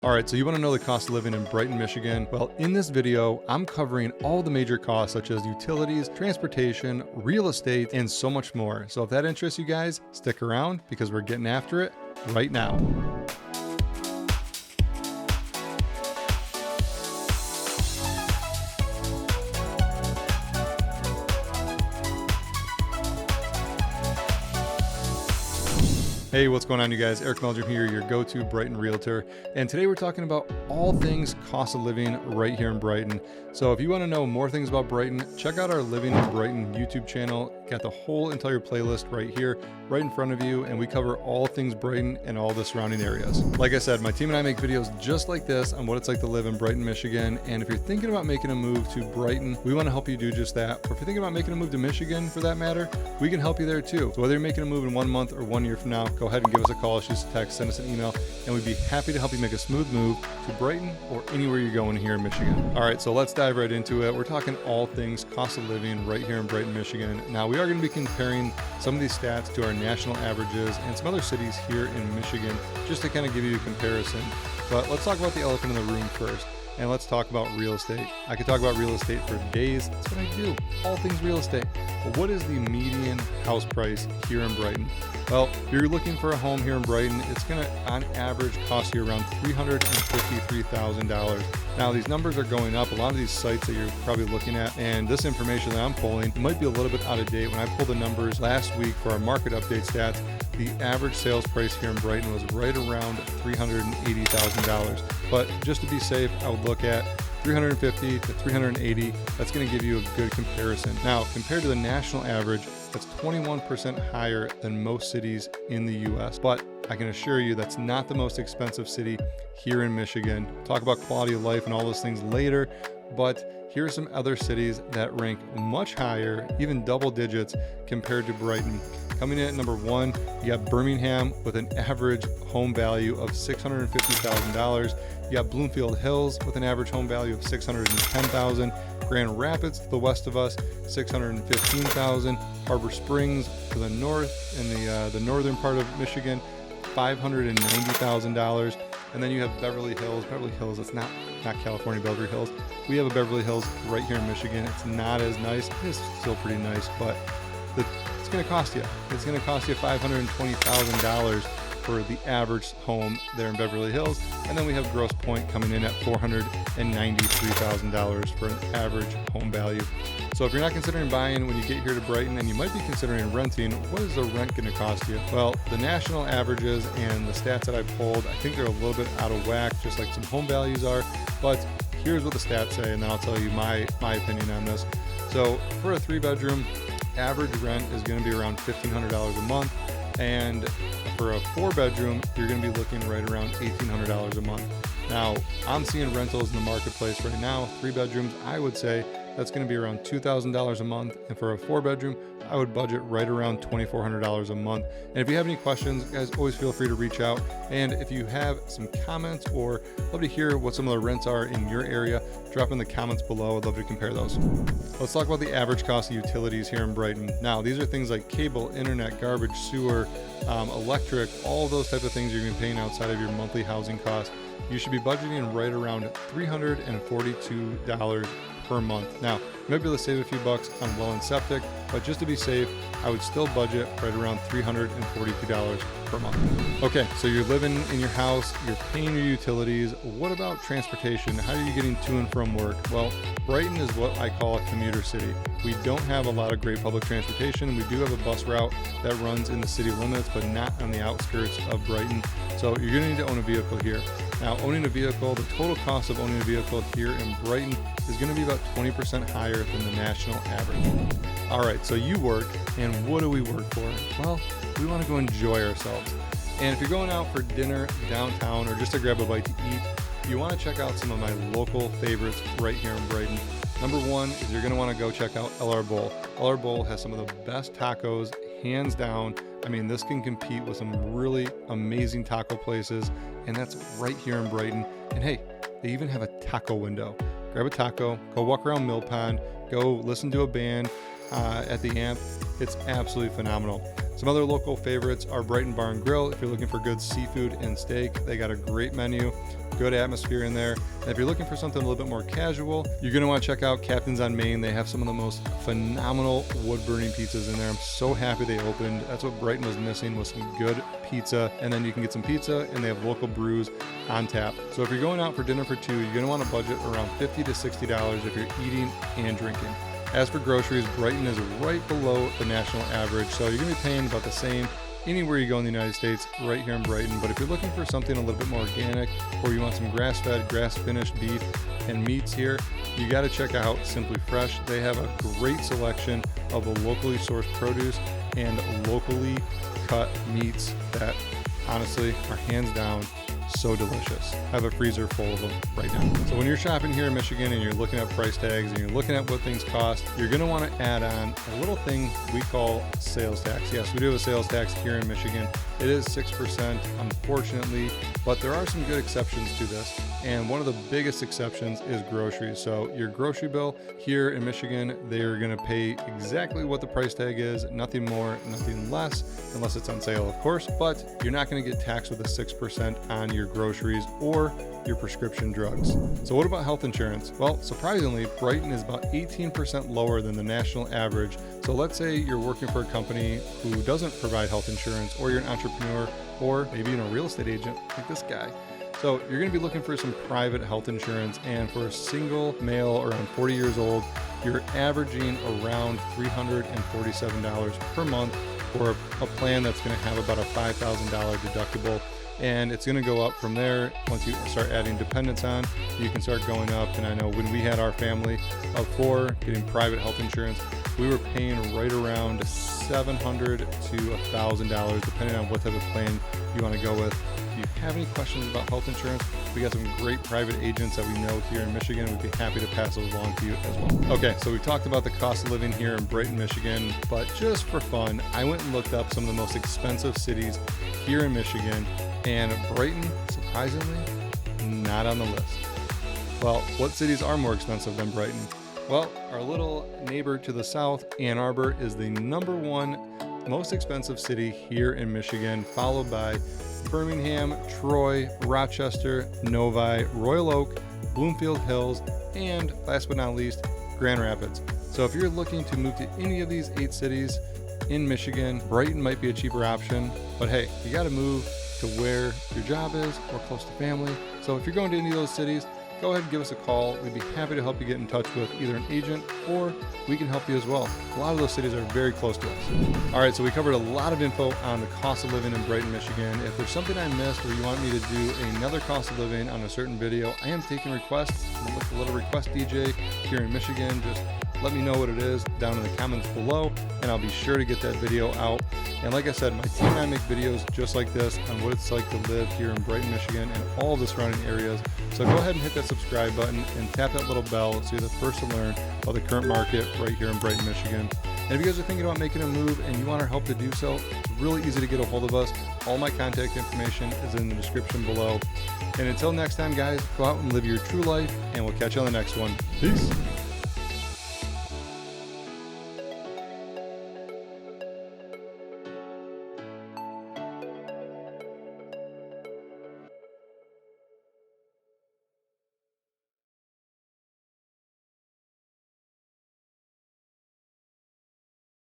All right, so you want to know the cost of living in Brighton, Michigan? Well, in this video, I'm covering all the major costs such as utilities, transportation, real estate, and so much more. So if that interests you guys, stick around because we're getting after it right now. Hey, what's going on, you guys? Eric Meldrum here, your go-to Brighton realtor. And today we're talking about all things cost of living right here in Brighton. So if you want to know more things about Brighton, check out our Living in Brighton YouTube channel. Got the whole entire playlist right here, right in front of you. And we cover all things Brighton and all the surrounding areas. Like I said, my team and I make videos just like this on what it's like to live in Brighton, Michigan. And if you're thinking about making a move to Brighton, we want to help you do just that. Or if you're thinking about making a move to Michigan, for that matter, we can help you there too. So whether you're making a move in 1 month or 1 year from now, go ahead and give us a call, shoot us a text, send us an email, and we'd be happy to help you make a smooth move to Brighton or anywhere you're going here in Michigan. All right, so let's dive right into it. We're talking all things cost of living right here in Brighton, Michigan. Now, we are going to be comparing some of these stats to our national averages and some other cities here in Michigan, just to kind of give you a comparison. But let's talk about the elephant in the room first. And let's talk about real estate. I could talk about real estate for days. That's what I do, all things real estate. But what is the median house price here in Brighton? Well, if you're looking for a home here in Brighton, it's gonna, on average, cost you around $353,000. Now, these numbers are going up. A lot of these sites that you're probably looking at, and this information that I'm pulling might be a little bit out of date. When I pulled the numbers last week for our market update stats, the average sales price here in Brighton was right around $380,000. But just to be safe, I would look at 350 to 380. That's going to give you a good comparison. Now, compared to the national average, that's 21% higher than most cities in the US. But I can assure you that's not the most expensive city here in Michigan. Talk about quality of life and all those things later, but here are some other cities that rank much higher, even double digits, compared to Brighton. Coming in at number 1, you got Birmingham with an average home value of $650,000. You got Bloomfield Hills with an average home value of $610,000. Grand Rapids to the west of us, $615,000. Harbor Springs to the north, in the northern part of Michigan, $590,000. And then you have Beverly Hills. Beverly Hills, that's not California Beverly Hills. We have a Beverly Hills right here in Michigan. It's not as nice. It is still pretty nice, but it's going to cost you. It's going to cost you $520,000 for the average home there in Beverly Hills. And then we have Grosse Pointe coming in at $493,000 for an average home value. So if you're not considering buying when you get here to Brighton, and you might be considering renting, what is the rent going to cost you? Well, the national averages and the stats that I pulled, I think they're a little bit out of whack, just like some home values are. But here's what the stats say, and then I'll tell you my opinion on this. So for a 3-bedroom, average rent is going to be around $1,500 a month. And for a 4-bedroom, you're going to be looking right around $1,800 a month. Now, I'm seeing rentals in the marketplace right now. 3 bedrooms, I would say that's going to be around $2,000 a month. And for a 4-bedroom, I would budget right around $2,400 a month. And if you have any questions, guys, always feel free to reach out. And if you have some comments or love to hear what some of the rents are in your area, drop in the comments below. I'd love to compare those. Let's talk about the average cost of utilities here in Brighton. Now, these are things like cable, internet, garbage, sewer, electric, all those type of things you're going to be paying outside of your monthly housing costs. You should be budgeting right around $342 per month. Now, you might be able to save a few bucks on well and septic, but just to be safe, I would still budget right around $342 per month. Okay, so you're living in your house, you're paying your utilities. What about transportation? How are you getting to and from work? Well, Brighton is what I call a commuter city. We don't have a lot of great public transportation. We do have a bus route that runs in the city limits, but not on the outskirts of Brighton. So you're going to need to own a vehicle here. Now, owning a vehicle, the total cost of owning a vehicle here in Brighton is going to be about 20% higher than the national average. All right, so you work, and what do we work for? Well, we want to go enjoy ourselves. And if you're going out for dinner downtown or just to grab a bite to eat, you want to check out some of my local favorites right here in Brighton. Number 1 is you're going to want to go check out LR Bowl. LR Bowl has some of the best tacos, hands down. I mean, this can compete with some really amazing taco places, and that's right here in Brighton. And hey, they even have a taco window. Grab a taco, go walk around Mill Pond, go listen to a band at the amp. It's absolutely phenomenal. Some other local favorites are Brighton Bar and Grill. If you're looking for good seafood and steak, they got a great menu, good atmosphere in there. And if you're looking for something a little bit more casual, you're going to want to check out Captain's on Main. They have some of the most phenomenal wood burning pizzas in there. I'm so happy they opened. That's what Brighton was missing, was some good pizza. And then you can get some pizza, and they have local brews on tap. So if you're going out for dinner for two, you're going to want to budget around $50 to $60 if you're eating and drinking. As for groceries, Brighton is right below the national average, so you're going to be paying about the same anywhere you go in the United States, right here in Brighton. But if you're looking for something a little bit more organic, or you want some grass-fed, grass-finished beef and meats here, you got to check out Simply Fresh. They have a great selection of the locally sourced produce and locally cut meats that honestly are hands down so delicious. I have a freezer full of them right now. So when you're shopping here in Michigan and you're looking at price tags and you're looking at what things cost, you're going to want to add on a little thing we call sales tax. Yes, we do have a sales tax here in Michigan. It is 6%, unfortunately, but there are some good exceptions to this. And one of the biggest exceptions is groceries. So your grocery bill here in Michigan, they're going to pay exactly what the price tag is, nothing more, nothing less, unless it's on sale, of course, but you're not going to get taxed with a 6% on your groceries or your prescription drugs. So what about health insurance? Well, surprisingly, Brighton is about 18% lower than the national average. So let's say you're working for a company who doesn't provide health insurance, or you're an entrepreneur, or maybe even a real estate agent like this guy. So you're going to be looking for some private health insurance, and for a single male around 40 years old, you're averaging around $347 per month for a plan that's going to have about a $5,000 deductible. And it's going to go up from there. Once you start adding dependents on, you can start going up. And I know when we had our family of four getting private health insurance, we were paying right around $700 to $1,000, depending on what type of plan you want to go with. If you have any questions about health insurance, we got some great private agents that we know here in Michigan. We'd be happy to pass those along to you as well. Okay, so we talked about the cost of living here in Brighton, Michigan, but just for fun, I went and looked up some of the most expensive cities here in Michigan, and Brighton, surprisingly, not on the list. Well, what cities are more expensive than Brighton? Well, our little neighbor to the south, Ann Arbor, is the #1 most expensive city here in Michigan, followed by Birmingham, Troy, Rochester, Novi, Royal Oak, Bloomfield Hills, and last but not least, Grand Rapids. So if you're looking to move to any of these 8 cities in Michigan, Brighton might be a cheaper option, but hey, you got to move to where your job is or close to family. So if you're going to any of those cities, go ahead and give us a call. We'd be happy to help you get in touch with either an agent, or we can help you as well. A lot of those cities are very close to us. All right, so we covered a lot of info on the cost of living in Brighton, Michigan. If there's something I missed, or you want me to do another cost of living on a certain video, I am taking requests. I'm a little request DJ here in Michigan. Just let me know what it is down in the comments below, and I'll be sure to get that video out. And like I said, my team and I make videos just like this on what it's like to live here in Brighton, Michigan, and all the surrounding areas. So go ahead and hit that subscribe button and tap that little bell so you're the first to learn about the current market right here in Brighton, Michigan. And if you guys are thinking about making a move and you want our help to do so, it's really easy to get a hold of us. All my contact information is in the description below. And until next time, guys, go out and live your true life, and we'll catch you on the next one. Peace.